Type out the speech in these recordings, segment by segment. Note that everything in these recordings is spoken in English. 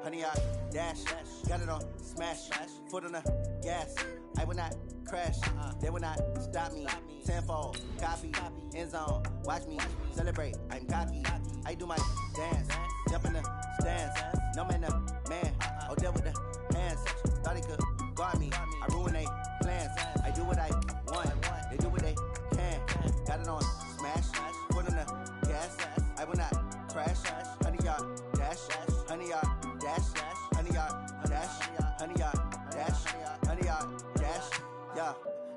100 yard dash. Got it on smash. Foot on the gas. I will not crash. They will not stop me. Tenfold, copy, end zone. Watch me celebrate. I'm cocky. I do my dance. Jump in the stands. No man, the man. Oh, deal with the hands. Thought he could guard me. I ruin they plans. I do what I want. They do what they can. Got it on smash. Foot on the gas. I will not crash. 100 yard dash. 100 yard dash. 100 yard dash. 100 yard dash. 100 yard dash. Yeah.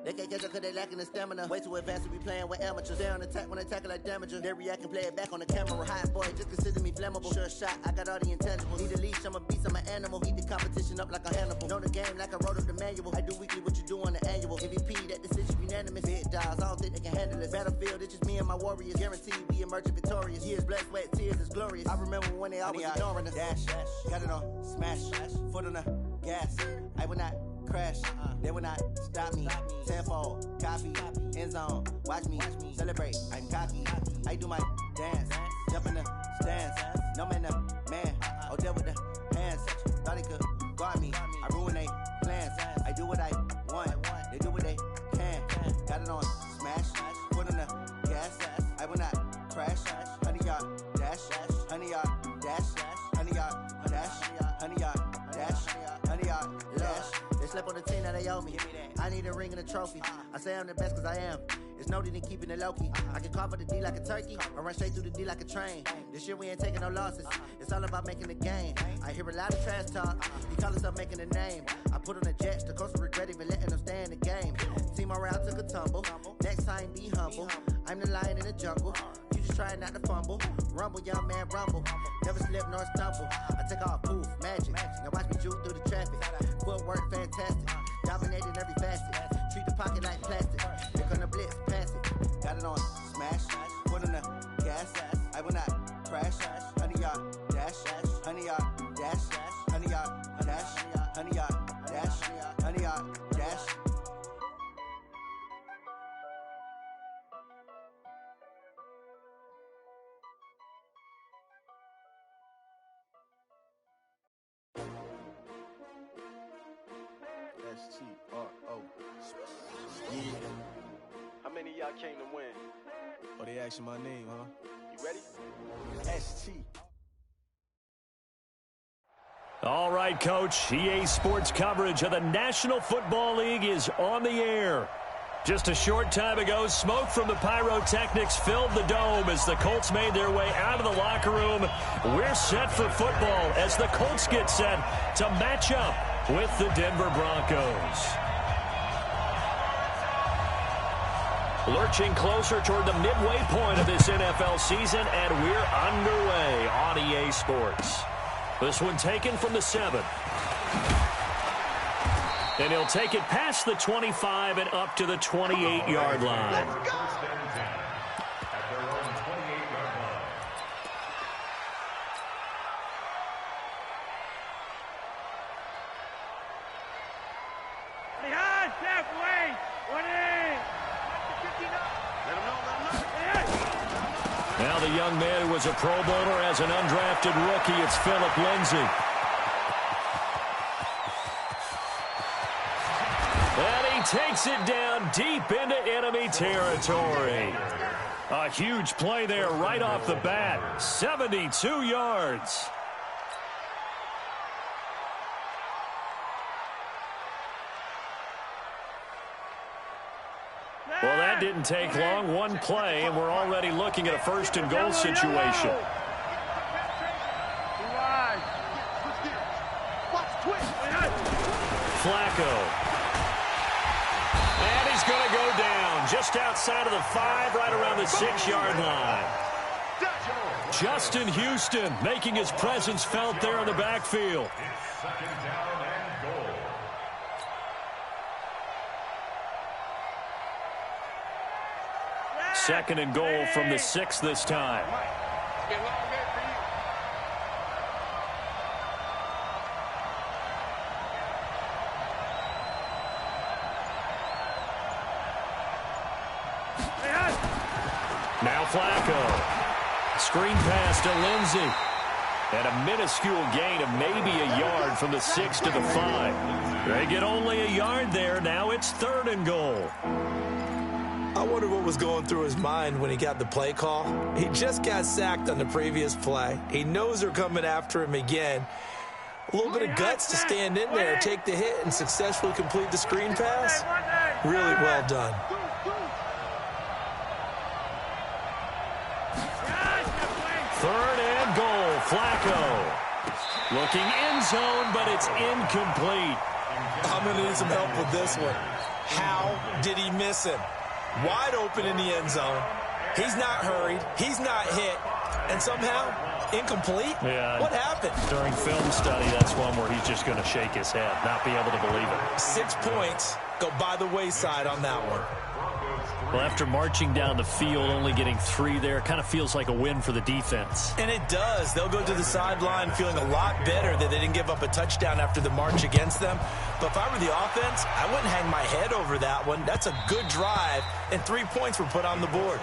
They can't catch up cause they lacking the stamina. Way too advanced to be playing with amateurs. They on attack when I tackle like damager. They react and play it back on the camera. Hot boy, just consider me flammable. Sure shot, I got all the intangibles. Need a leash, I'm a beast, I'm an animal. Heat the competition up like a Hannibal. Know the game like I wrote up the manual. I do weekly what you do on the annual. MVP, that decision unanimous. Big dogs, I don't think they can handle it. Battlefield, it's just me and my warriors. Guaranteed we emerging victorious. Years, blood, sweat, tears, is glorious. I remember when they always ignoring us. Dash, got it on smash. Foot on the gas. I will not crash. They will not stop me. Tenfold, copy, end zone. Watch me celebrate. I'm cocky. I do my dance. Jump in the stands. No man, the man. Oh, deal with the hands. Thought he could guard me. I ruin they plans. I do what I want. They do what they can. Got it on smash. Foot on the gas. I will not crash. 100 yard dash. 100 yard dash. 100 yard dash. 100 yard dash. 100 yard dash. They slept on the team that they owe me. I need a ring and a trophy. I say I'm the best cause I am. It's no need in keeping it low-key. I can carve up the D like a turkey or run straight through the D like a train. This year we ain't taking no losses. It's all about making the game. I hear a lot of trash talk. You call us up making a name. I put on the jets. The coach will regret even letting them stay in the game. Team morale took a tumble. Next time be humble. I'm the lion in the jungle. You just trying not to fumble. Rumble, young man, rumble. Never slip nor stumble. I take off, poof, magic. Now watch me juke through the traffic. Footwork fantastic. Dominating every facet. Treat the pocket like plastic. Here come the blitz, pass it. Got it on smash. Foot on the gas. I will not crash. 100 yard dash. 100 yard dash. 100 yard dash. 100 yard dash. 100 yard dash. S-T-R-O. Yeah. How many of y'all came to win? Oh, they asking my name, huh? You ready? S-T. All right, Coach. EA Sports coverage of the National Football League is on the air. Just a short time ago, smoke from the pyrotechnics filled the dome as the Colts made their way out of the locker room. We're set for football as the Colts get set to match up with the Denver Broncos. Lurching closer toward the midway point of this NFL season, and we're underway on EA Sports. This one taken from the 7. And he'll take it past the 25 and up to the 28-yard line. Let's go! At their own 28-yard line. Behind, step away! 20! Let them know. Now the young man who was a Pro Bowler as an undrafted rookie, it's Phillip Lindsay. And he takes it down deep into enemy territory. A huge play there right off the bat. 72 yards. Well, that didn't take long. One play, and we're already looking at a first-and-goal situation. Flacco. And he's going to go down just outside of the 5, right around the 6-yard line. Justin Houston making his presence felt there in the backfield. It's second down and goal. Second and goal from the 6 this time. Now Flacco. Screen pass to Lindsay. And a minuscule gain of maybe a yard from the 6 to the 5. They get only a yard there. Now it's 3rd and goal. I wonder what was going through his mind when he got the play call. He just got sacked on the previous play. He knows they're coming after him again. A little bit of guts to stand in there, take the hit, and successfully complete the screen pass. Really well done. Third and goal, Flacco. Looking end zone, but it's incomplete. I'm going to need some help with this one. How did he miss him? Wide open in the end zone. He's not hurried. He's not hit. And somehow, incomplete? Yeah. What happened? During film study, that's one where he's just going to shake his head, not be able to believe it. 6 points go by the wayside on that one. Well, after marching down the field, only getting 3 there, kind of feels like a win for the defense. And it does. They'll go to the sideline feeling a lot better that they didn't give up a touchdown after the march against them. But if I were the offense, I wouldn't hang my head over that one. That's a good drive, and 3 points were put on the board.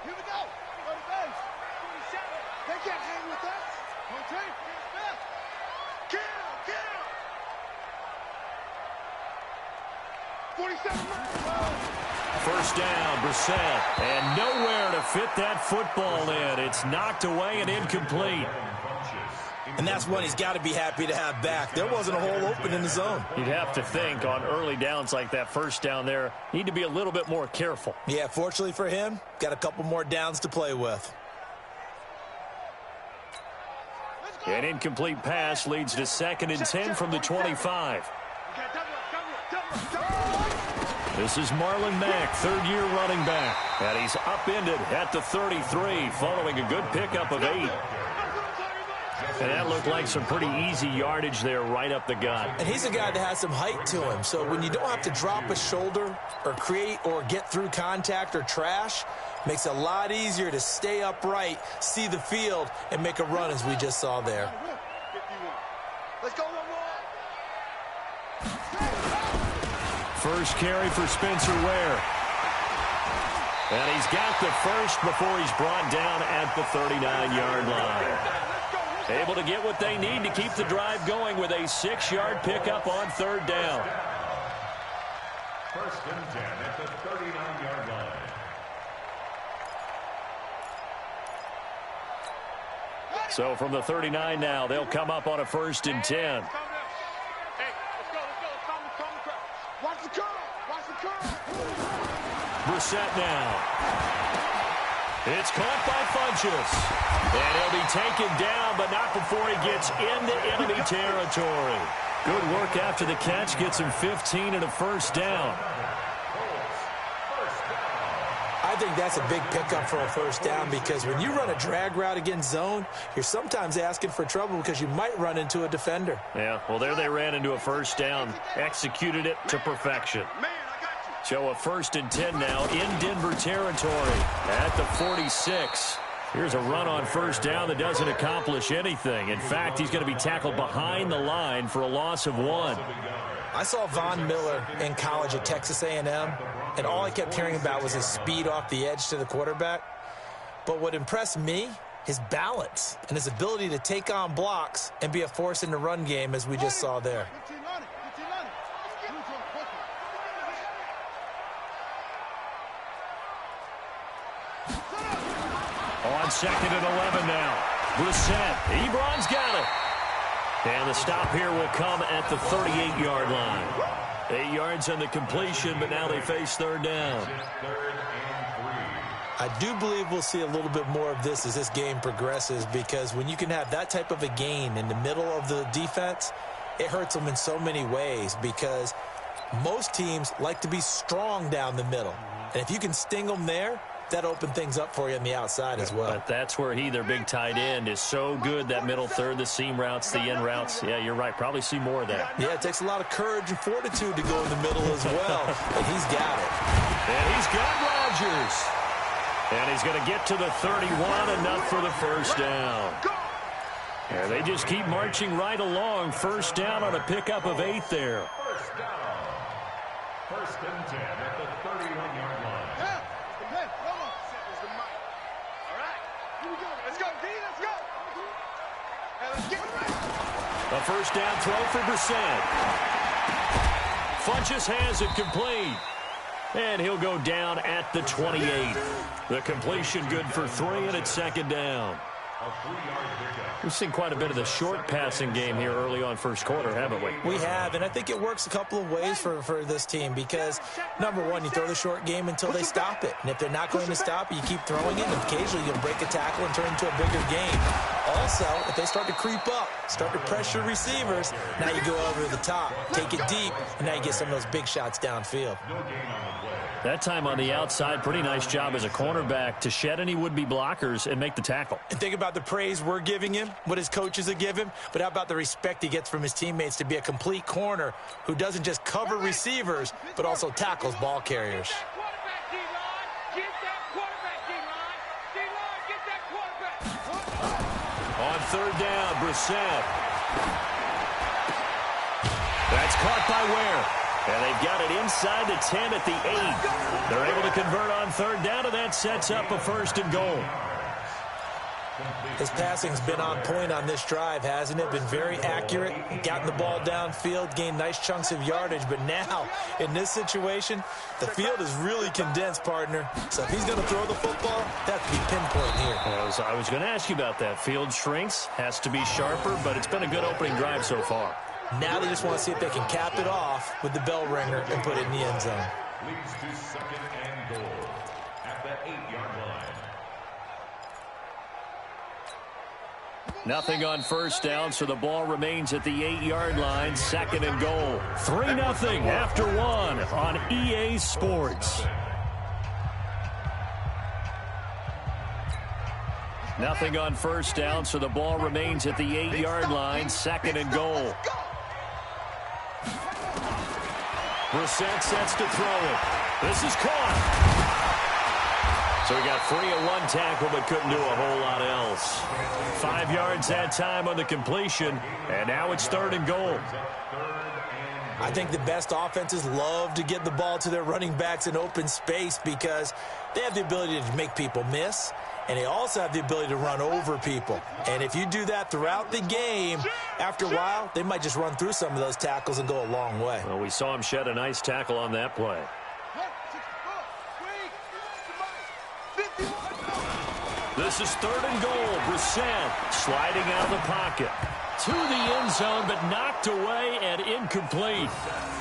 Here we go. Go to base. 47. They can't hang with us. Rotate. Kill. 47. First down, Brissett. And nowhere to fit that football in. It's knocked away and incomplete. And that's one he's got to be happy to have back. There wasn't a hole open in the zone. You'd have to think on early downs like that first down there, need to be a little bit more careful. Yeah, fortunately for him, got a couple more downs to play with. An incomplete pass leads to 2nd and 10 from the 25. This is Marlon Mack, 3rd-year running back. And he's upended at the 33 following a good pickup of 8. And that looked like some pretty easy yardage there right up the gut. And he's a guy that has some height to him. So when you don't have to drop a shoulder or create or get through contact or trash, makes it a lot easier to stay upright, see the field, and make a run as we just saw there. Let's go one more. First carry for Spencer Ware. And he's got the first before he's brought down at the 39-yard line. Able to get what they need to keep the drive going with a 6-yard pickup on 3rd down. 1st and 10 at the 39-yard line. So from the 39 now, they'll come up on a 1st and 10. Hey, let's go. Watch the curve. Brissett now. It's caught by Funchess. And he'll be taken down, but not before he gets into enemy territory. Good work after the catch. Gets him 15 and a 1st down. I think that's a big pickup for a 1st down because when you run a drag route against zone, you're sometimes asking for trouble because you might run into a defender. Yeah, well, there they ran into a 1st down. Executed it to perfection. So a 1st and 10 now in Denver territory at the 46. Here's a run on 1st down that doesn't accomplish anything. In fact, he's going to be tackled behind the line for a loss of 1. I saw Von Miller in college at Texas A&M, and all I kept hearing about was his speed off the edge to the quarterback. But what impressed me, his balance and his ability to take on blocks and be a force in the run game as we just saw there. On 2nd and 11 now. Brissett. Ebron's got it. And the stop here will come at the 38-yard line. 8 yards on the completion, but now they face 3rd down. I do believe we'll see a little bit more of this as this game progresses because when you can have that type of a gain in the middle of the defense, it hurts them in so many ways because most teams like to be strong down the middle. And if you can sting them there, that opened things up for you on the outside as well. But that's where their big tight end, is so good, that middle third, the seam routes, the end routes. Yeah, you're right. Probably see more of that. Yeah, it takes a lot of courage and fortitude to go in the middle as well. But he's got it. And he's got Rodgers. And he's going to get to the 31, enough for the first down. Yeah, they just keep marching right along. First down on a pickup of 8 there. First down. First and 10 at the 31-yard line. Yeah, come on. Is the mic. All right, here we go. Let's go, D. Let's go. And let's get it right. A first down throw for Brissett. Funchess has it complete. And he'll go down at the 28. The completion good for 3, and it's second down. A 3-yard pickup. We've seen quite a bit of the short passing game here early on first quarter, haven't we? We have, and I think it works a couple of ways for this team because, number one, you throw the short game until they stop it. And if they're not going to stop it, you keep throwing it, and occasionally you'll break a tackle and turn it into a bigger game. Also, if they start to creep up, start to pressure receivers, now you go over the top, take it deep, and now you get some of those big shots downfield. No gain on the play. That time on the outside, pretty nice job as a cornerback to shed any would-be blockers and make the tackle. And think about the praise we're giving him, what his coaches have given him, but how about the respect he gets from his teammates to be a complete corner who doesn't just cover receivers, but also tackles ball carriers. On third down, Brissett. That's caught by Ware. And they've got it inside the 10 at the 8. They're able to convert on third down, and that sets up a first and goal. His passing's been on point on this drive, hasn't it? Been very accurate, gotten the ball downfield, gained nice chunks of yardage. But now, in this situation, the field is really condensed, partner. So if he's going to throw the football, that has to be pinpoint here. I was going to ask you about that. Field shrinks, has to be sharper, but it's been a good opening drive so far. Now they just want to see if they can cap it off with the bell ringer and put it in the end zone. Leads to second and goal at the 8-yard line. Nothing on first down, so the ball remains at the 8-yard line. Second and goal. 3-0 after 1 on EA Sports. Nothing on first down, so the ball remains at the 8-yard line. Second and goal. Brissett sets to throw it. This is caught. So he got free of one tackle, but couldn't do a whole lot else. 5 yards that time on the completion, and now it's third and goal. I think the best offenses love to get the ball to their running backs in open space because they have the ability to make people miss, and they also have the ability to run over people. And if you do that throughout the game, after a while, they might just run through some of those tackles and go a long way. Well, we saw him shed a nice tackle on that play. This is third and goal. Brissett sliding out of the pocket to the end zone, but knocked away and incomplete.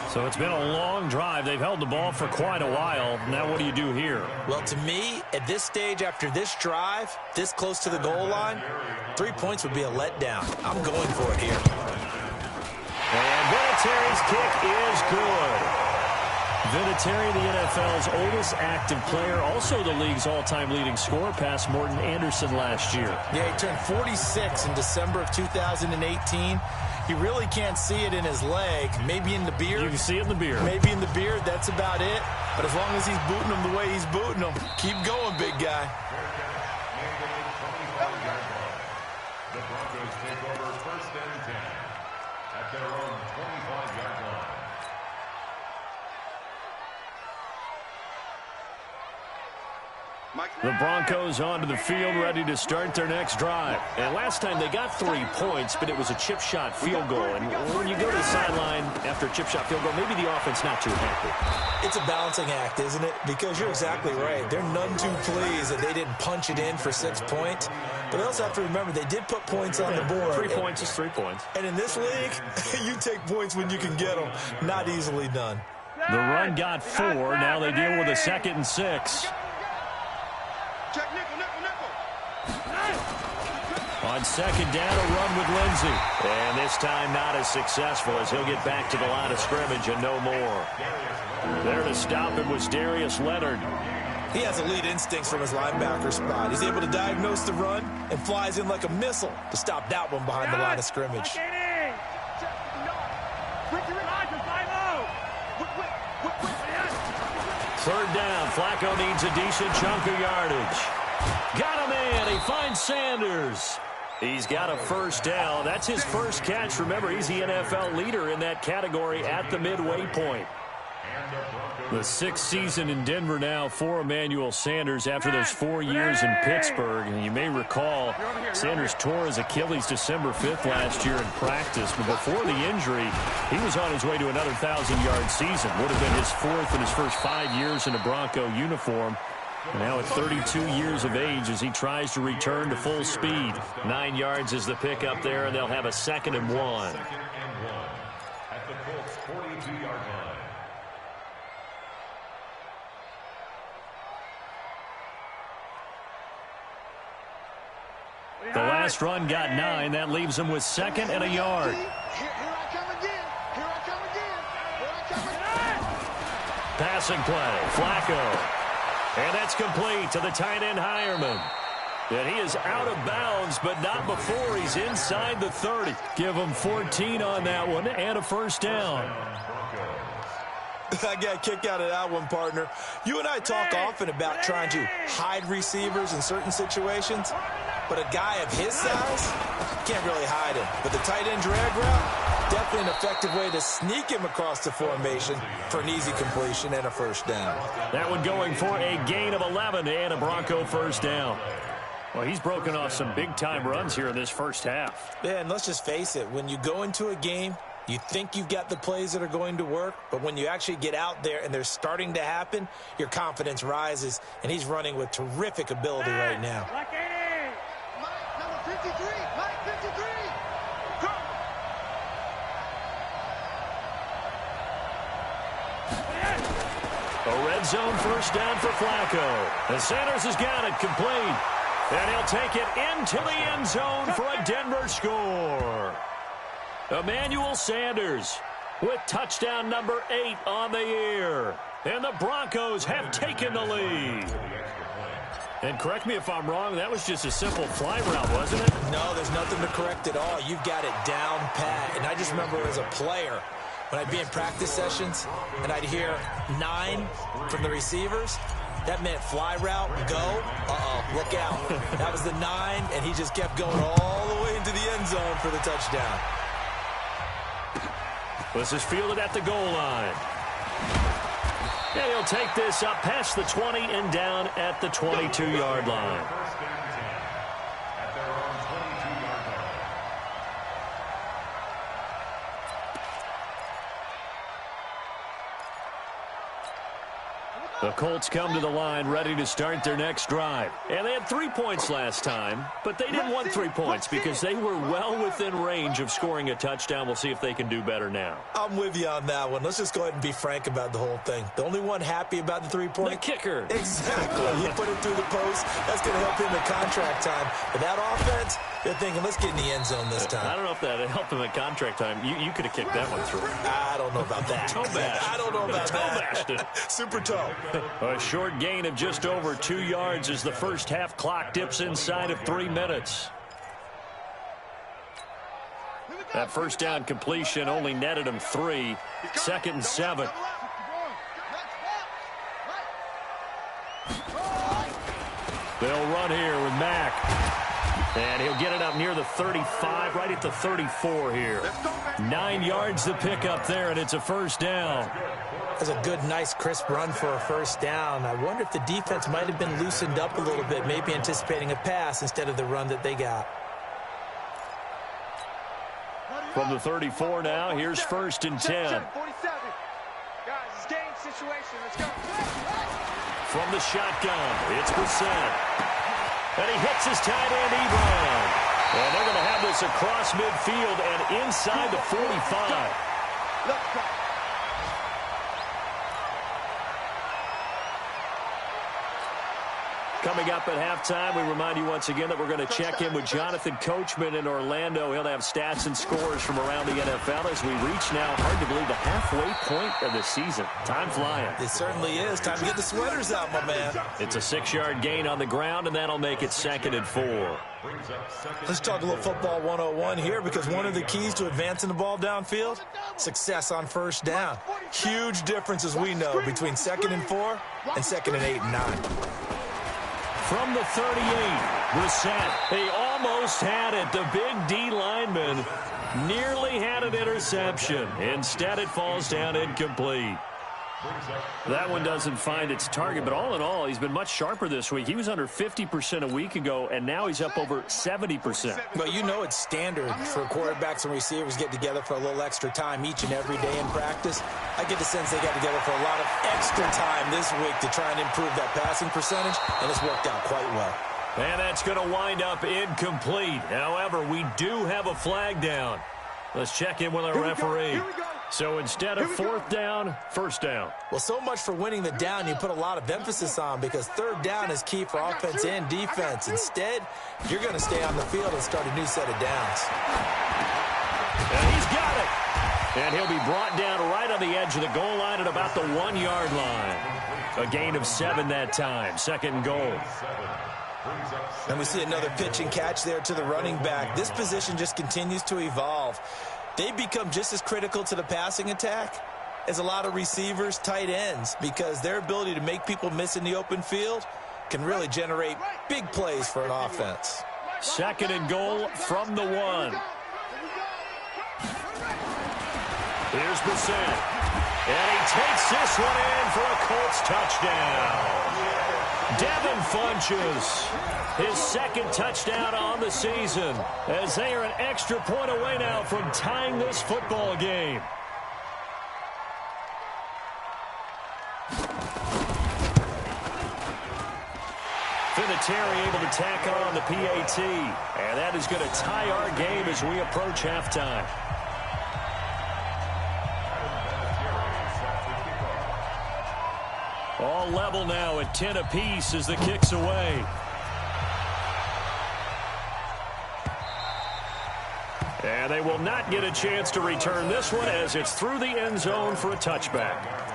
So it's been a long drive. They've held the ball for quite a while. Now what do you do here? Well, to me, at this stage after this drive, this close to the goal line, 3 points would be a letdown. I'm going for it here. And Vinatieri's kick is good. Vinatieri, the NFL's oldest active player, also the league's all-time leading scorer, past Morton Anderson last year. Yeah, he turned 46 in December of 2018. You really can't see it in his leg. Maybe in the beard. You can see it in the beard. Maybe in the beard. That's about it. But as long as he's booting him the way he's booting him, keep going, big guy. The Broncos take over first and 10 at their own 25-yard line. The Broncos onto the field, ready to start their next drive. And last time they got 3 points, but it was a chip shot field goal. And when you go to the sideline after a chip shot field goal, maybe the offense not too happy. It's a balancing act, isn't it? Because you're exactly right. They're none too pleased that they didn't punch it in for 6 points. But they also have to remember they did put points on the board. 3 points is 3 points. And in this league, you take points when you can get them. Not easily done. The run got 4. Now they deal with a 2nd and 6. Check nickel. On second down, a run with Lindsey. And this time not as successful as he'll get back to the line of scrimmage and no more. There to stop him was Darius Leonard. He has elite instincts from his linebacker spot. He's able to diagnose the run and flies in like a missile to stop that one behind the line of scrimmage. third down. Flacco needs a decent chunk of yardage. Got him in. He finds Sanders. He's got a first down. That's his first catch. Remember, he's the NFL leader in that category at the midway point. The sixth season in Denver now for Emmanuel Sanders after those 4 years in Pittsburgh. And you may recall Sanders tore his Achilles December 5th last year in practice. But before the injury, he was on his way to another 1,000-yard season. Would have been his fourth in his first 5 years in a Bronco uniform. And now at 32 years of age as he tries to return to full speed. 9 yards is the pickup there, and they'll have a 2nd and 1. At the Colts' 42-yard line. The last run got 9. That leaves him with 2nd and a yard. Here I come again. Here I come again. Here I come again. Passing play. Flacco. And that's complete to the tight end, Hireman. And he is out of bounds, but not before he's inside the 30. Give him 14 on that one and a first down. I got a kick out of that one, partner. You and I talk often about trying to hide receivers in certain situations, but a guy of his size can't really hide him. But the tight end drag route, definitely an effective way to sneak him across the formation for an easy completion and a first down. That one going for a gain of 11 and a Bronco first down. Well, he's broken off some big-time runs here in this first half. Yeah, and let's just face it, when you go into a game, you think you've got the plays that are going to work, but when you actually get out there and they're starting to happen, your confidence rises, and he's running with terrific ability right now. Mike, number 53. Mike, 53. Go. A red zone first down for Flacco. And Sanders has got it complete. And he'll take it into the end zone for a Denver score. Emmanuel Sanders with touchdown number 8 on the year. And the Broncos have taken the lead. And correct me if I'm wrong, that was just a simple fly route, wasn't it? No, there's nothing to correct at all. You've got it down pat. And I just remember as a player, when I'd be in practice sessions and I'd hear 9 from the receivers, that meant fly route, go, look out. That was the 9, and he just kept going all the way into the end zone for the touchdown. This is fielded at the goal line. And he'll take this up past the 20 and down at the 22-yard line. First down 10 at their own 22-yard line. The Colts come to the line ready to start their next drive. And they had 3 points last time, but they didn't want 3 points because they were well within range of scoring a touchdown. We'll see if they can do better now. I'm with you on that one. Let's just go ahead and be frank about the whole thing. The only one happy about the 3-point? The kicker. Exactly. He put it through the post. That's going to help him in contract time. But that offense, they're thinking, let's get in the end zone this time. I don't know if that helped him in contract time. You could have kicked that one through. I don't know about that. Toe bash. I don't know about toe that. bashed it. Super toe. A short gain of just over 2 yards as the first half clock dips inside of 3 minutes. That first down completion only netted him 3. 2nd and 7. They'll run here with Mack. And he'll get it up near the 35, right at the 34 here. 9 yards to pick up there, and it's a first down. That's a good, nice, crisp run for a first down. I wonder if the defense might have been loosened up a little bit, maybe anticipating a pass instead of the run that they got. From the 34 now, here's 1st and 10. 47. Guys, it's game situation. Let's go. From the shotgun, it's Brissett. And he hits his tight end, Ebron. And they're going to have this across midfield and inside the 45. Let's go. Coming up at halftime, we remind you once again that we're going to check in with Jonathan Coachman in Orlando. He'll have stats and scores from around the NFL as we reach now, hard to believe, the halfway point of the season. Time flying. It certainly is. Time to get the sweaters out, my man. It's a 6-yard gain on the ground, and that'll make it 2nd and 4. Let's talk a little football 101 here, because one of the keys to advancing the ball downfield, success on first down. Huge difference, as we know, between 2nd and 4 and 2nd and 8 and 9. From the 38, Brissett, he almost had it. The big D lineman nearly had an interception. Instead, it falls down incomplete. That one doesn't find its target, but all in all, he's been much sharper this week. He was under 50% a week ago, and now he's up over 70%. Well, you know it's standard for quarterbacks and receivers get together for a little extra time each and every day in practice. I get the sense they got together for a lot of extra time this week to try and improve that passing percentage, and it's worked out quite well. And that's going to wind up incomplete. However, we do have a flag down. Let's check in with our referee. So instead of 4th down, 1st down. Well, so much for winning the down you put a lot of emphasis on, because 3rd down is key for offense and defense. Instead, you're going to stay on the field and start a new set of downs. And he's got it. And he'll be brought down right on the edge of the goal line at about the 1-yard line. A gain of 7 that time. 2nd and goal. And we see another pitch and catch there to the running back. This position just continues to evolve. They become just as critical to the passing attack as a lot of receivers, tight ends, because their ability to make people miss in the open field can really generate big plays for an offense. 2nd and goal from the 1. Here's Brissett. And he takes this one in for a Colts touchdown. Devin Funches, his 2nd touchdown on the season, as they are an extra point away now from tying this football game. Vinatieri able to tack on the PAT, and that is going to tie our game as we approach halftime. All level now at 10 apiece as the kick's away. And they will not get a chance to return this one as it's through the end zone for a touchback.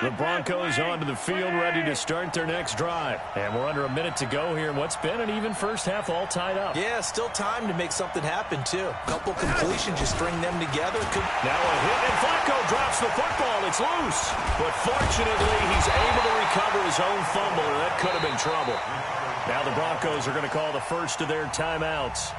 The Broncos onto the field, ready to start their next drive. And we're under a minute to go here in what's been an even first half, all tied up. Yeah, still time to make something happen, too. A couple completions, just string them together. Now a hit, and Flacco drops the football. It's loose. But fortunately, he's able to recover his own fumble, or that could have been trouble. Now the Broncos are going to call the first of their timeouts,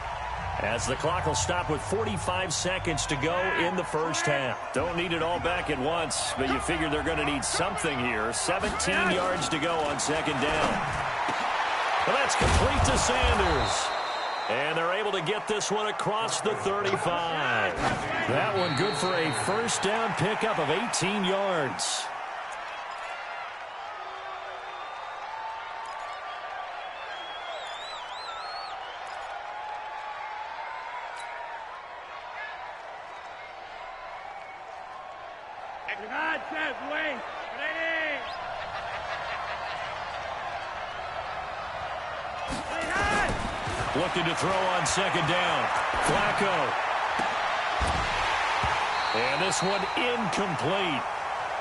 as the clock will stop with 45 seconds to go in the first half. Don't need it all back at once, but you figure they're going to need something here. 17 yards to go on 2nd down. Well, that's complete to Sanders. And they're able to get this one across the 35. That one good for a first down pickup of 18 yards. God says wait. Ready. Looking to throw on 2nd down. Flacco. And this one incomplete.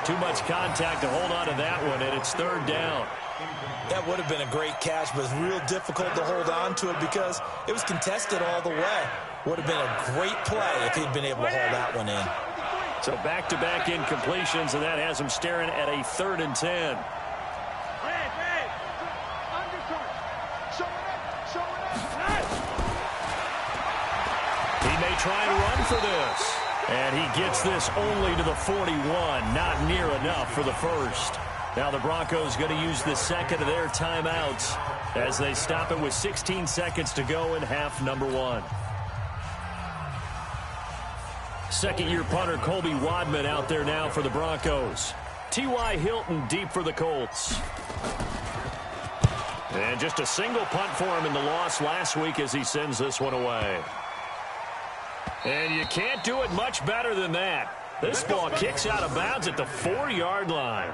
Too much contact to hold on to that one, and it's 3rd down. That would have been a great catch, but it's real difficult to hold on to it because it was contested all the way. Would have been a great play if he'd been able to hold that one in. So back-to-back incompletions, and that has him staring at a 3rd and 10. He may try and run for this. And he gets this only to the 41, not near enough for the first. Now the Broncos going to use the 2nd of their timeouts as they stop it with 16 seconds to go in half number 1. Second-year punter Colby Wadman out there now for the Broncos. T.Y. Hilton deep for the Colts. And just a single punt for him in the loss last week as he sends this one away. And you can't do it much better than that. This ball kicks out of bounds at the 4-yard line.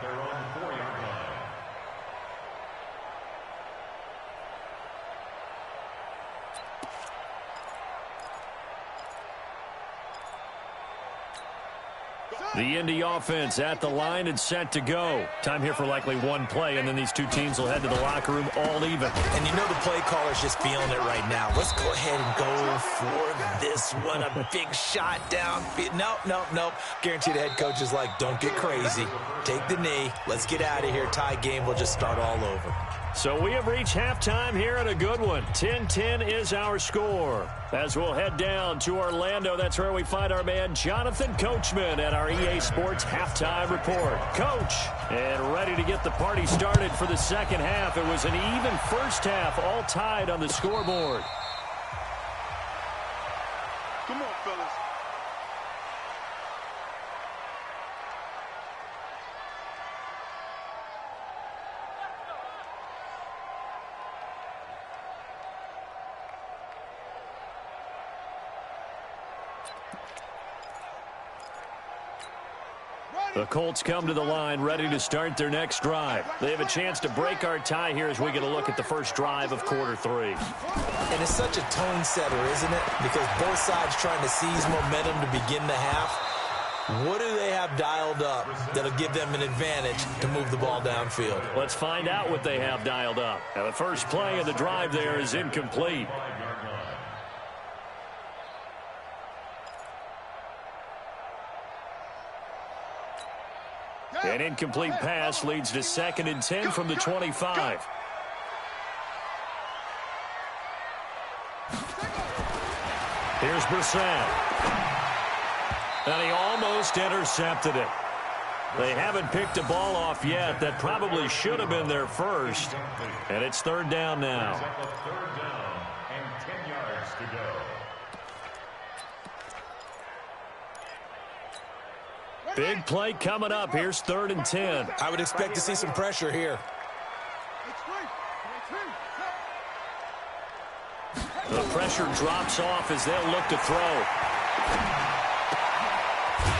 The Indy offense at the line and set to go. Time here for likely one play, and then these two teams will head to the locker room all even. And you know the play caller's just feeling it right now. Let's go ahead and go for this one. A big shot down. Nope. Guarantee the head coach is like, don't get crazy. Take the knee. Let's get out of here. Tie game will just start all over. So we have reached halftime here at a good one. 10-10 is our score. As we'll head down to Orlando, that's where we find our man Jonathan Coachman at our EA Sports Halftime Report. Coach, and ready to get the party started for the second half. It was an even first half, all tied on the scoreboard. Come on, fellas. The Colts come to the line ready to start their next drive. They have a chance to break our tie here as we get a look at the first drive of quarter 3. And it's such a tone setter, isn't it? Because both sides trying to seize momentum to begin the half. What do they have dialed up that'll give them an advantage to move the ball downfield? Let's find out what they have dialed up. Now, the first play of the drive there is incomplete. An incomplete pass leads to 2nd and 10 from the 25. Here's Brissett. And he almost intercepted it. They haven't picked a ball off yet. That probably should have been their first. And it's 3rd down now. 3rd down and 10 yards to go. Big play coming up. Here's 3rd and 10. I would expect to see some pressure here. The pressure drops off as they'll look to throw.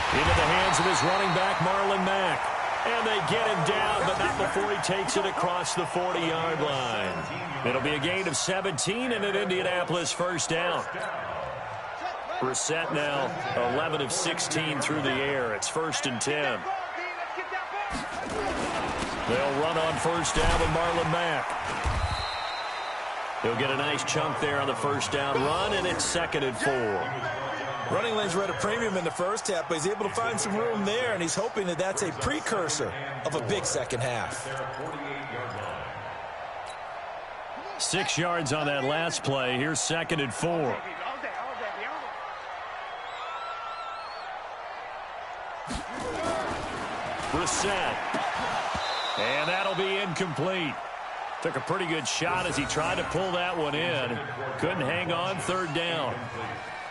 Into the hands of his running back, Marlon Mack. And they get him down, but not before he takes it across the 40-yard line. It'll be a gain of 17 and an Indianapolis first down. Brissett now 11 of 16 through the air. It's 1st and 10. They'll run on first down with Marlon Mack. He'll get a nice chunk there on the first down run, and it's 2nd and 4. Running lanes were at a premium in the first half, but he's able to find some room there, and he's hoping that that's a precursor of a big second half. 6 yards on that last play. Here's 2nd and 4. Brissett. And that'll be incomplete. Took a pretty good shot as he tried to pull that one in. Couldn't hang on, 3rd down.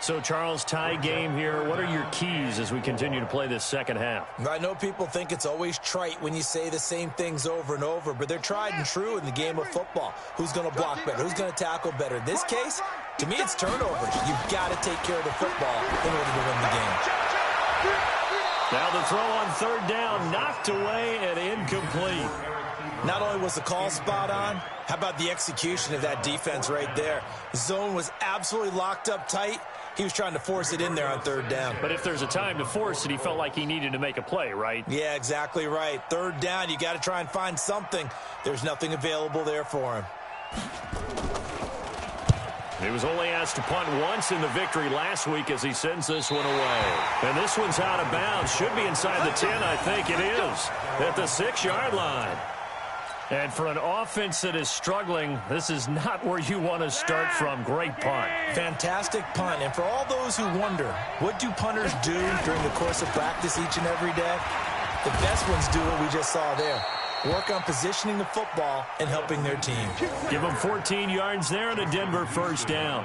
So, Charles, tie game here. What are your keys as we continue to play this second half? I know people think it's always trite when you say the same things over and over, but they're tried and true in the game of football. Who's going to block better? Who's going to tackle better? In this case, to me, it's turnovers. You've got to take care of the football in order to win the game. Now the throw on 3rd down, knocked away and incomplete. Not only was the call spot on, how about the execution of that defense right there? The zone was absolutely locked up tight. He was trying to force it in there on 3rd down. But if there's a time to force it, he felt like he needed to make a play, right? Yeah, exactly right. 3rd down, you got to try and find something. There's nothing available there for him. He was only asked to punt once in the victory last week as he sends this one away. And this one's out of bounds. Should be inside the 10, I think it is, at the 6-yard line. And for an offense that is struggling, this is not where you want to start from. Great punt. Fantastic punt. And for all those who wonder, what do punters do during the course of practice each and every day? The best ones do what we just saw there. work on positioning the football and helping their team. Give them 14 yards there and a Denver first down.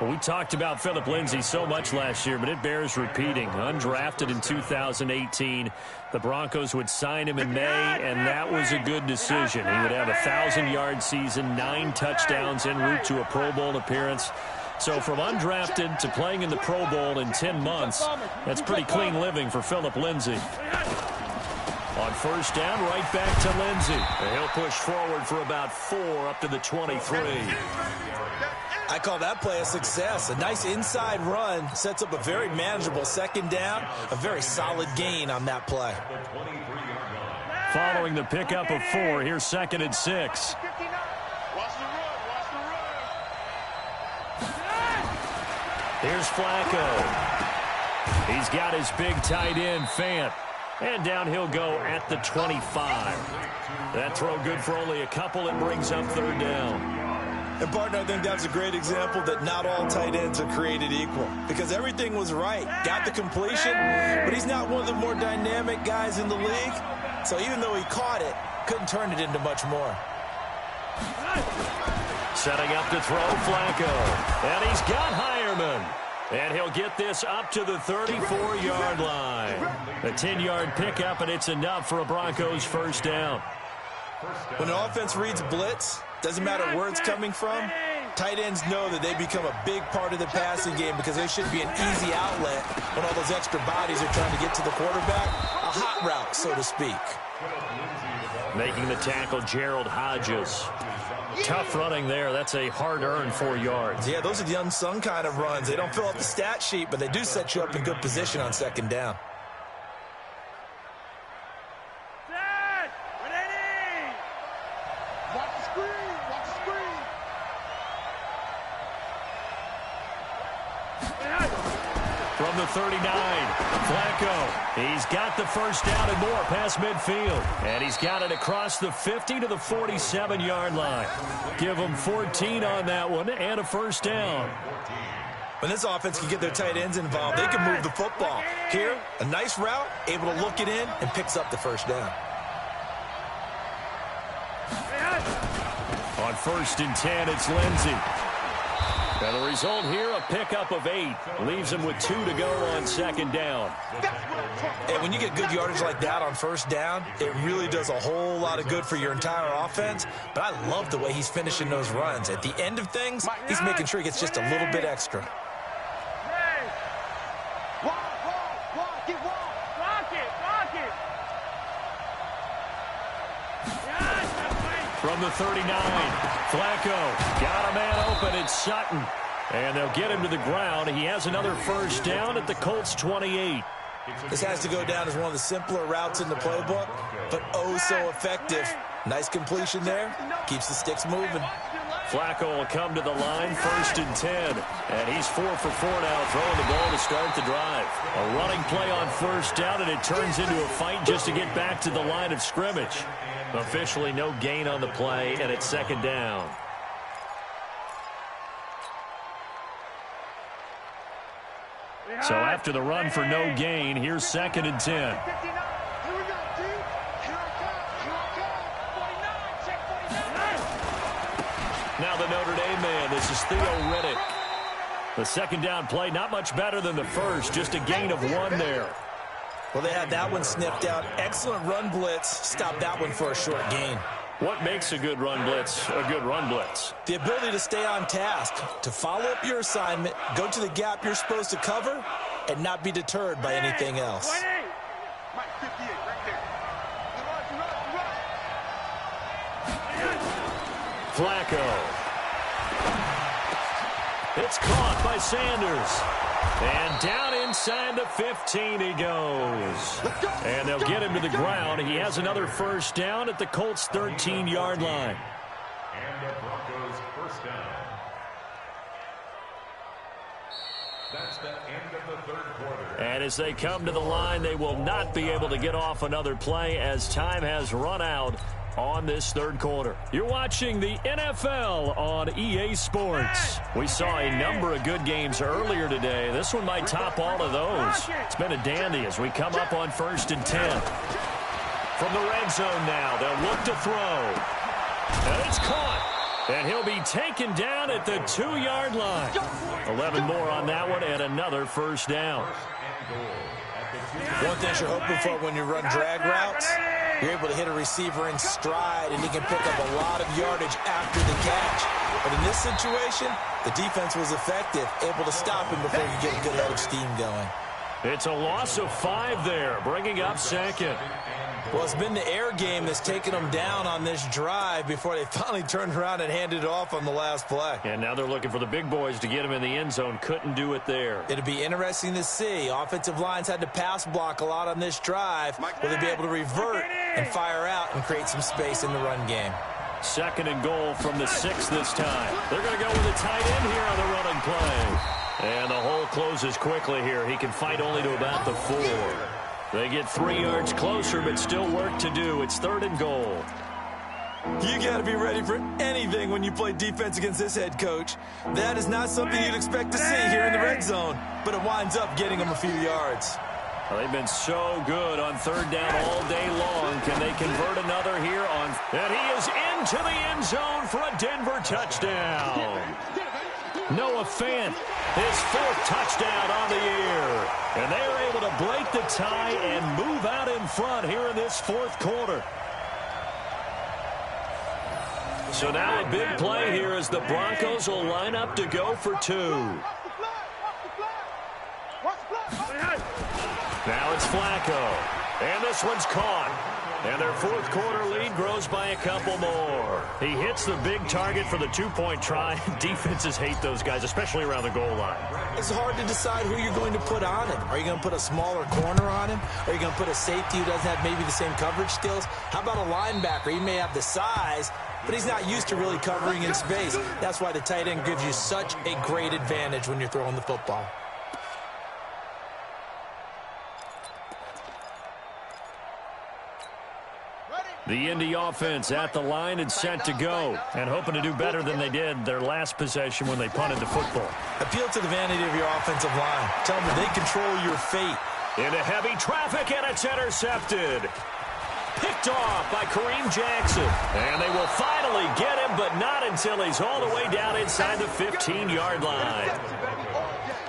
Well, we talked about Phillip Lindsay so much last year, but it bears repeating. Undrafted in 2018, the Broncos would sign him in May, and that was a good decision. He would have a 1,000-yard season, 9 touchdowns en route to a Pro Bowl appearance. So from undrafted to playing in the Pro Bowl in 10 months, that's pretty clean living for Phillip Lindsay. On first down, right back to Lindsay. And he'll push forward for about 4 up to the 23. I call that play a success. A nice inside run sets up a very manageable second down, a very solid gain on that play. Following the pickup of 4, here's 2nd and 6. Here's Flacco. He's got his big tight end, Fant. And down he'll go at the 25. That throw good for only a couple. It brings up 3rd down. And, partner, I think that's a great example that not all tight ends are created equal. Because everything was right. Got the completion, but he's not one of the more dynamic guys in the league. So even though he caught it, couldn't turn it into much more. Setting up to throw, Flacco. And he's got Hireman. And he'll get this up to the 34-yard line. A 10-yard pickup, and it's enough for a Broncos first down. When an offense reads blitz, doesn't matter where it's coming from, tight ends know that they become a big part of the passing game because they should be an easy outlet when all those extra bodies are trying to get to the quarterback. A hot route, so to speak. Making the tackle, Gerald Hodges. Tough running there. That's a hard-earned 4 yards. Yeah, those are the unsung kind of runs. They don't fill up the stat sheet, but they do set you up in good position on second down. From the 39, Flacco. He's got the first down and more past midfield. And he's got it across the 50 to the 47-yard line. Give him 14 on that one and a first down. When this offense can get their tight ends involved, they can move the football. Here, a nice route, able to look it in, and picks up the first down. On 1st and 10, it's Lindsay. And the result here, a pickup of 8. Leaves him with 2 to go on 2nd down. And when you get good yardage like that on first down, it really does a whole lot of good for your entire offense. But I love the way he's finishing those runs. At the end of things, he's making sure he gets just a little bit extra. From the 39, Flacco got a man open. It's Sutton. And they'll get him to the ground. He has another first down at the Colts 28. This has to go down as one of the simpler routes in the playbook, but oh so effective. Nice completion there. Keeps the sticks moving. Flacco will come to the line, 1st and 10. And he's 4 for 4 now, throwing the ball to start the drive. A running play on first down, and it turns into a fight just to get back to the line of scrimmage. Officially no gain on the play, and it's 2nd down. So after the run for no gain, here's 2nd and 10. Now the Notre Dame man, this is Theo Riddick. The 2nd down play, not much better than the first, just a gain of 1 there. Well, they had that one sniffed out. Excellent run blitz. Stop that one for a short gain. What makes a good run blitz a good run blitz? The ability to stay on task, to follow up your assignment, go to the gap you're supposed to cover, and not be deterred by anything else. Flacco. It's caught by Sanders. And down inside the 15 he goes. And they'll get him to the ground. He has another first down at the Colts' 13-yard line. And the Broncos first down. That's the end of the 3rd quarter. And as they come to the line, they will not be able to get off another play as time has run out on this 3rd quarter. You're watching the NFL on EA Sports. We saw a number of good games earlier today. This one might top all of those. It's been a dandy as we come up on 1st and 10. From the red zone now, they'll look to throw. And it's caught. And he'll be taken down at the 2-yard line. 11 more on that one and another first down. One thing you're hoping for when you run drag routes, you're able to hit a receiver in stride, and he can pick up a lot of yardage after the catch. But in this situation, the defense was effective, able to stop him before you get a good head of steam going. It's a loss of 5 there, bringing up second. Well, it's been the air game that's taken them down on this drive before they finally turned around and handed it off on the last play. And now they're looking for the big boys to get him in the end zone. Couldn't do it there. It'll be interesting to see. Offensive lines had to pass block a lot on this drive. Will they be able to revert and fire out and create some space in the run game? Second and goal from the 6 this time. They're going to go with a tight end here on the running play. And the hole closes quickly here. He can fight only to about the 4. They get 3 yards closer, but still work to do. It's 3rd and goal. You got to be ready for anything when you play defense against this head coach. That is not something you'd expect to see here in the red zone, but it winds up getting them a few yards. Well, they've been so good on 3rd down all day long. Can they convert another here on? And he is into the end zone for a Denver touchdown. Noah Fant, his 4th touchdown on the year. And they are able to break the tie and move out in front here in this 4th quarter. So now a big play here as the Broncos will line up to go for 2. Now it's Flacco. And this one's caught. And their 4th quarter lead grows by a couple more. He hits the big target for the 2-point try. Defenses hate those guys, especially around the goal line. It's hard to decide who you're going to put on him. Are you going to put a smaller corner on him? Are you going to put a safety who doesn't have maybe the same coverage skills? How about a linebacker? He may have the size, but he's not used to really covering in space. That's why the tight end gives you such a great advantage when you're throwing the football. The Indy offense at the line and set to go, and hoping to do better than they did their last possession when they punted the football. Appeal to the vanity of your offensive line. Tell them they control your fate. Into heavy traffic, and it's intercepted. Picked off by Kareem Jackson. And they will finally get him, but not until he's all the way down inside the 15-yard line.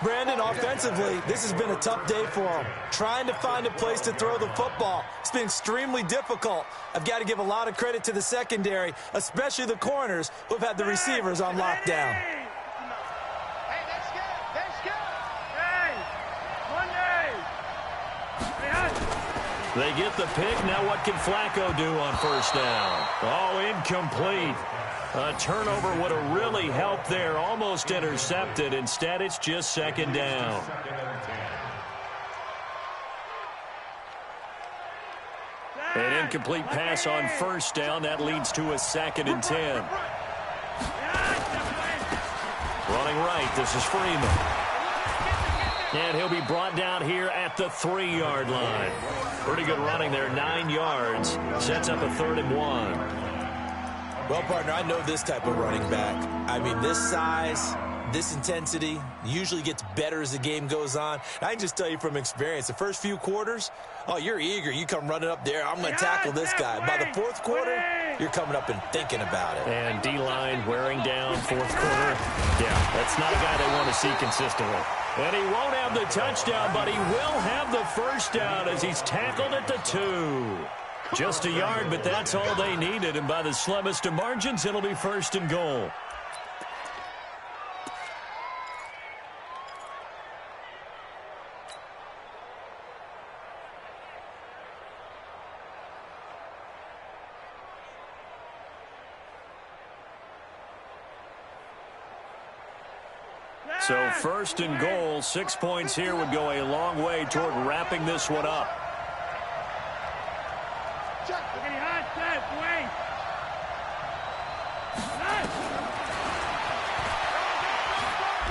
Brandon, offensively, this has been a tough day for him. Trying to find a place to throw the football. It's been extremely difficult. I've got to give a lot of credit to the secondary, especially the corners who've had the receivers on lockdown. Hey, that's good. That's good. Hey, They get the pick. Now what can Flacco do on 1st down? Oh, incomplete. A turnover would have really helped there. Almost intercepted. Instead, it's just 2nd down. An incomplete pass on 1st down. That leads to a 2nd and 10. Running right. This is Freeman. And he'll be brought down here at the 3-yard line. Pretty good running there. 9 yards. Sets up a 3rd and 1. Well, partner, I know this type of running back. I mean, this size, this intensity usually gets better as the game goes on. I can just tell you from experience, the first few quarters, oh, you're eager. You come running up there. I'm going to tackle this guy. By the 4th quarter, you're coming up and thinking about it. And D-line wearing down 4th quarter. Yeah, that's not a guy they want to see consistently. And he won't have the touchdown, but he will have the 1st down as he's tackled at the 2. Just a yard, but that's all they needed. And by the slimmest of margins, it'll be 1st and goal. So 1st and goal, 6 points here would go a long way toward wrapping this one up.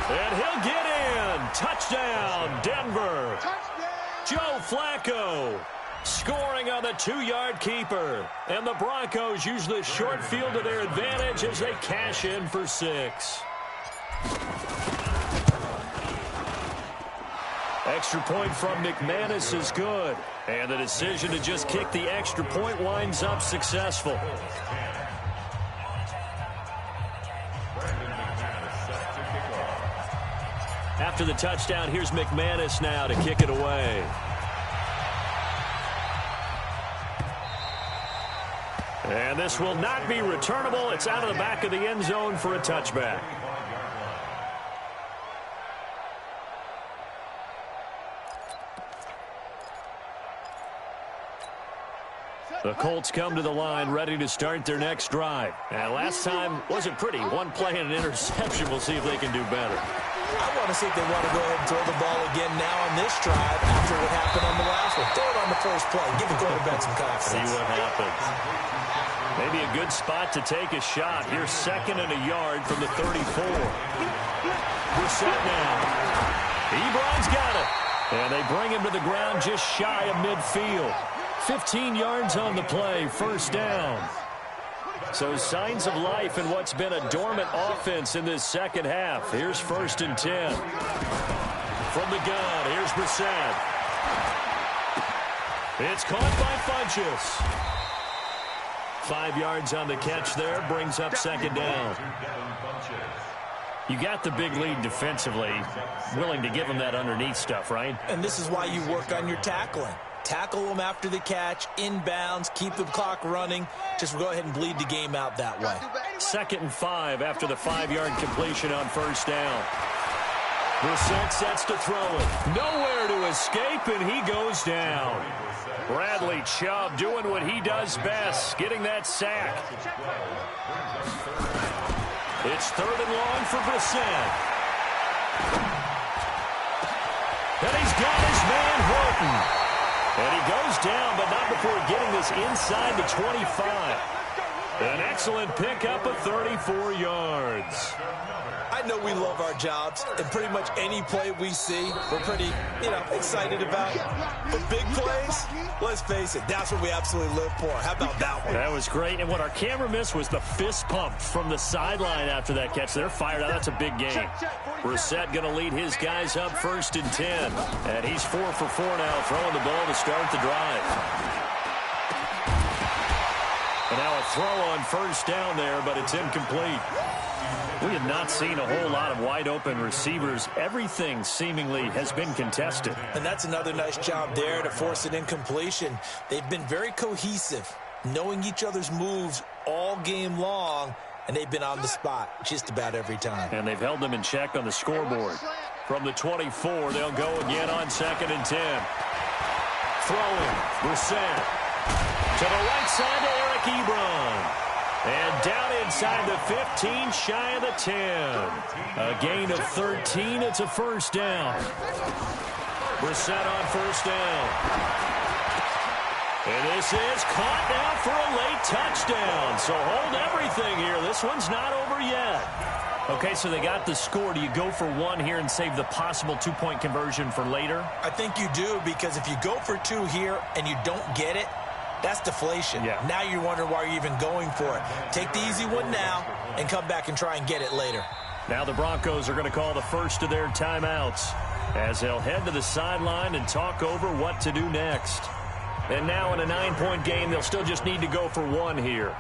And he'll get in. Touchdown, Denver. Joe Flacco scoring on the 2-yard keeper. And the Broncos use the short field to their advantage as they cash in for 6. Extra point from McManus is good. And the decision to just kick the extra point winds up successful. After the touchdown, here's McManus now to kick it away. And this will not be returnable. It's out of the back of the end zone for a touchback. The Colts come to the line ready to start their next drive. And last time wasn't pretty. One play and an interception. We'll see if they can do better. I want to see if they want to go ahead and throw the ball again now on this drive after what happened on the last one. Throw it on the first play. Give the quarterback some confidence. See what happens. Maybe a good spot to take a shot. Here's 2nd and a yard from the 34. We're set now. Ebron's got it. And they bring him to the ground just shy of midfield. 15 yards on the play, first down. So signs of life in what's been a dormant offense in this second half. Here's 1st and 10. From the gun, here's Brissett. It's caught by Funchess. 5 yards on the catch there, brings up 2nd down. You got the big lead defensively, willing to give them that underneath stuff, right? And this is why you work on your tackling. Tackle them after the catch, inbounds, keep the clock running. Just go ahead and bleed the game out that way. 2nd and 5 after the 5-yard completion on 1st down. Brissett sets to throw it. Nowhere to escape, and he goes down. Bradley Chubb doing what he does best, getting that sack. It's 3rd and long for Brissett. And he's got his man Horton. And he goes down, but not before getting this inside the 25. An excellent pickup of 34 yards. I know we love our jobs, and pretty much any play we see, we're pretty, excited about. But big plays, let's face it, that's what we absolutely live for. How about that one? That was great, and what our camera missed was the fist pump from the sideline after that catch. They're fired out. That's a big game. Brissett going to lead his guys up 1st and 10. And he's 4 for 4 now, throwing the ball to start the drive. And now a throw on 1st down there, but it's incomplete. We have not seen a whole lot of wide-open receivers. Everything seemingly has been contested. And that's another nice job there to force an incompletion. They've been very cohesive, knowing each other's moves all game long, and they've been on the spot just about every time. And they've held them in check on the scoreboard. From the 24, they'll go again on 2nd and 10. Throwing, Brissett. To the right side to Eric Ebron. And down inside the 15, shy of the 10. A gain of 13. It's a 1st down. Brissett on 1st down. And this is caught now for a late touchdown. So hold everything here. This one's not over yet. Okay, so they got the score. Do you go for 1 here and save the possible 2-point conversion for later? I think you do, because if you go for 2 here and you don't get it, that's deflation. Yeah. Now you're wondering why you're even going for it. Take the easy one now and come back and try and get it later. Now the Broncos are going to call the first of their timeouts as they'll head to the sideline and talk over what to do next. And now in a 9-point game, they'll still just need to go for 1 here.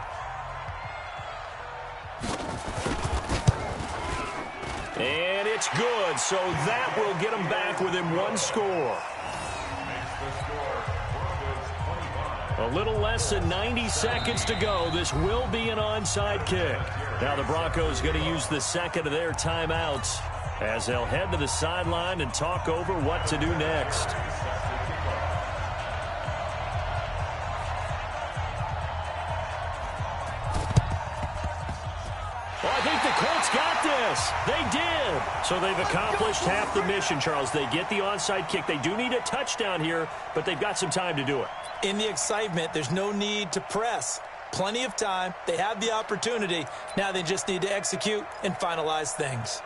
And it's good, so that will get them back within 1 score. A little less than 90 seconds to go. This will be an onside kick. Now the Broncos going to use the 2nd of their timeouts as they'll head to the sideline and talk over what to do next. Well, I think the Colts got this. They did. So they've accomplished half the mission, Charles. They get the onside kick. They do need a touchdown here, but they've got some time to do it. In the excitement, there's no need to press. Plenty of time. They have the opportunity. Now they just need to execute and finalize things.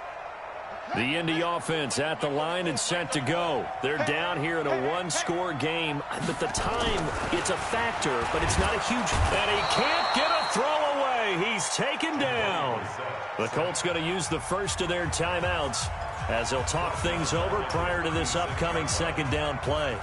The Indy offense at the line and set to go. They're down here in a 1-score game, but the time, it's a factor, but it's not a huge... And he can't get a throw away. away. He's taken down. The Colts going to use the first of their timeouts as they'll talk things over prior to this upcoming second down play.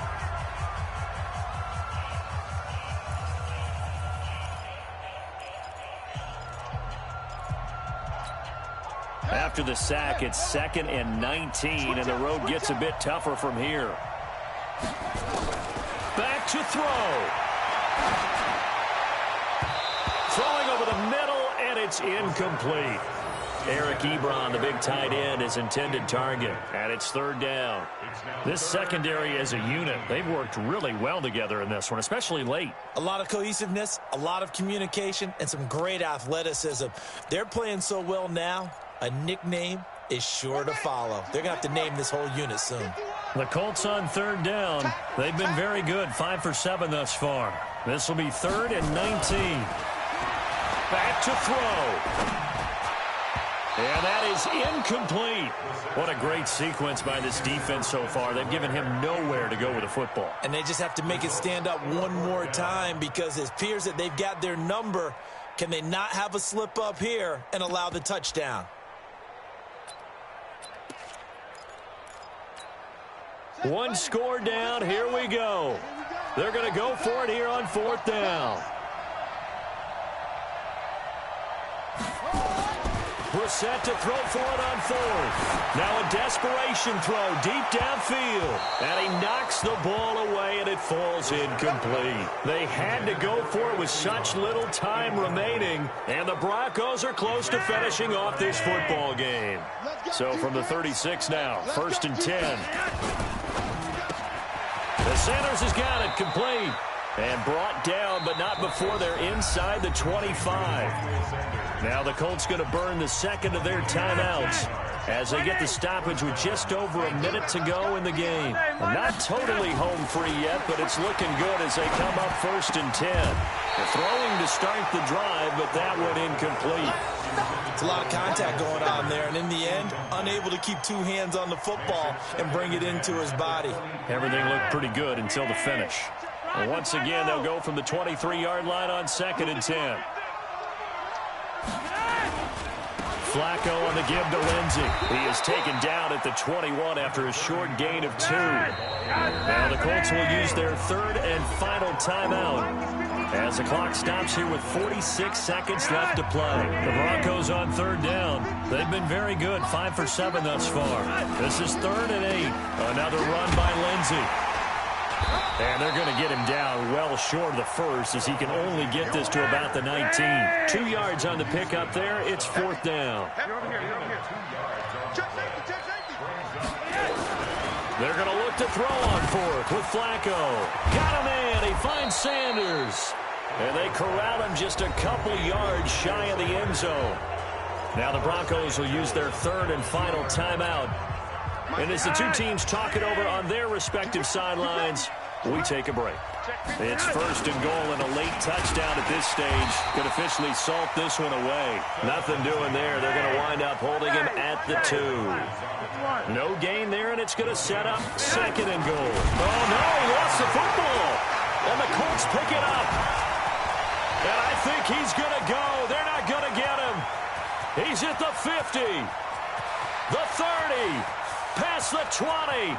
After the sack, it's 2nd and 19, and the road gets a bit tougher from here. Back to throw. Throwing over the middle, and it's incomplete. Eric Ebron, the big tight end, is intended target, and it's 3rd down. This secondary as a unit, they've worked really well together in this one, especially late. A lot of cohesiveness, a lot of communication, and some great athleticism. They're playing so well now, a nickname is sure to follow. They're going to have to name this whole unit soon. The Colts on 3rd down. They've been very good, 5 for 7 thus far. This will be 3rd and 19. Back to throw. And that is incomplete. What a great sequence by this defense so far. They've given him nowhere to go with the football. And they just have to make it stand up one more time because it appears that they've got their number. Can they not have a slip up here and allow the touchdown? One score down. Here we go. They're going to go for it here on 4th down. Brissett to throw for it on 4th. Now a desperation throw deep downfield. And he knocks the ball away, and it falls incomplete. They had to go for it with such little time remaining. And the Broncos are close to finishing off this football game. So from the 36 now, 1st and 10. The Sanders has got it complete. And brought down, but not before they're inside the 25. Now the Colts going to burn the 2nd of their timeouts as they get the stoppage with just over a minute to go in the game. Not totally home free yet, but it's looking good as they come up 1st and 10. They're throwing to start the drive, but that one incomplete. It's a lot of contact going on there, and in the end, unable to keep 2 hands on the football and bring it into his body. Everything looked pretty good until the finish. And once again, they'll go from the 23-yard line on 2nd and 10. Flacco on the give to Lindsey. He is taken down at the 21 after a short gain of 2. Now the Colts will use their 3rd and final timeout as the clock stops here with 46 seconds left to play. The Broncos on 3rd down. They've been very good, 5 for 7 thus far. This is 3rd and 8. Another run by Lindsey. And they're going to get him down well short of the 1st as he can only get this to about the 19. 2 yards on the pickup there. It's 4th down. They're going to look to throw on 4th with Flacco. Got him in. He finds Sanders. And they corral him just a couple yards shy of the end zone. Now the Broncos will use their 3rd and final timeout. And as the two teams talk it over on their respective sidelines, we take a break. It's 1st and goal and a late touchdown at this stage could officially salt this one away. Nothing doing there. They're going to wind up holding him at the 2. No gain there, and it's going to set up 2nd and goal. Oh, no, he lost the football. And the Colts pick it up. And I think he's going to go. They're not going to get him. He's at the 50, the 30, past the 20.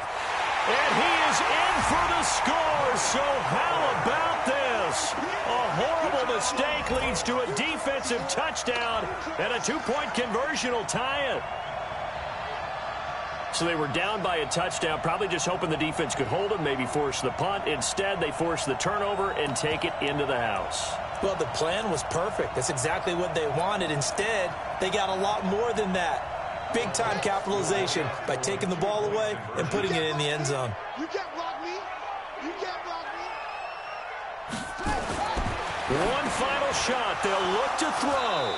And he is in for the score, so how about this? A horrible mistake leads to a defensive touchdown, and a 2-point conversion will tie it. So they were down by a touchdown, probably just hoping the defense could hold them, maybe force the punt. Instead, they force the turnover and take it into the house. Well, the plan was perfect. That's exactly what they wanted. Instead, they got a lot more than that. Big-time capitalization by taking the ball away and putting it in the end zone. You can't block me. You can't block me. One final shot. They'll look to throw.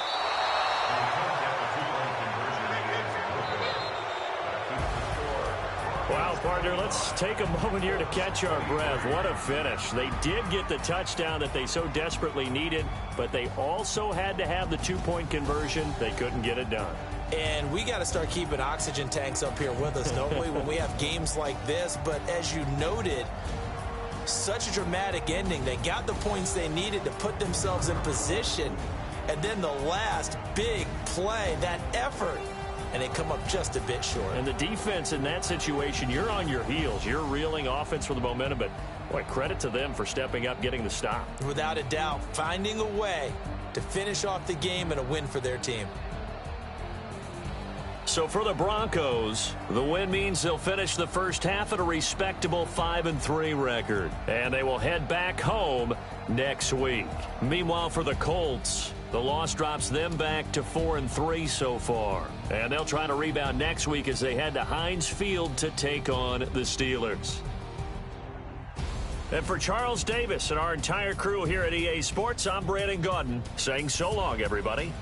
Wow, partner, let's take a moment here to catch our breath. What a finish. They did get the touchdown that they so desperately needed, but they also had to have the 2-point conversion. They couldn't get it done. And we got to start keeping oxygen tanks up here with us, don't we, when we have games like this? But as you noted, such a dramatic ending. They got the points they needed to put themselves in position. and then the last big play, that effort, and they come up just a bit short. And the defense in that situation, you're on your heels. You're reeling offense with the momentum, but boy, credit to them for stepping up, getting the stop. Without a doubt, finding a way to finish off the game and a win for their team. So for the Broncos, the win means they'll finish the first half at a respectable 5-3 record. And they will head back home next week. Meanwhile, for the Colts, the loss drops them back to 4-3 so far. And they'll try to rebound next week as they head to Heinz Field to take on the Steelers. And for Charles Davis and our entire crew here at EA Sports, I'm Brandon Gaudin saying so long, everybody.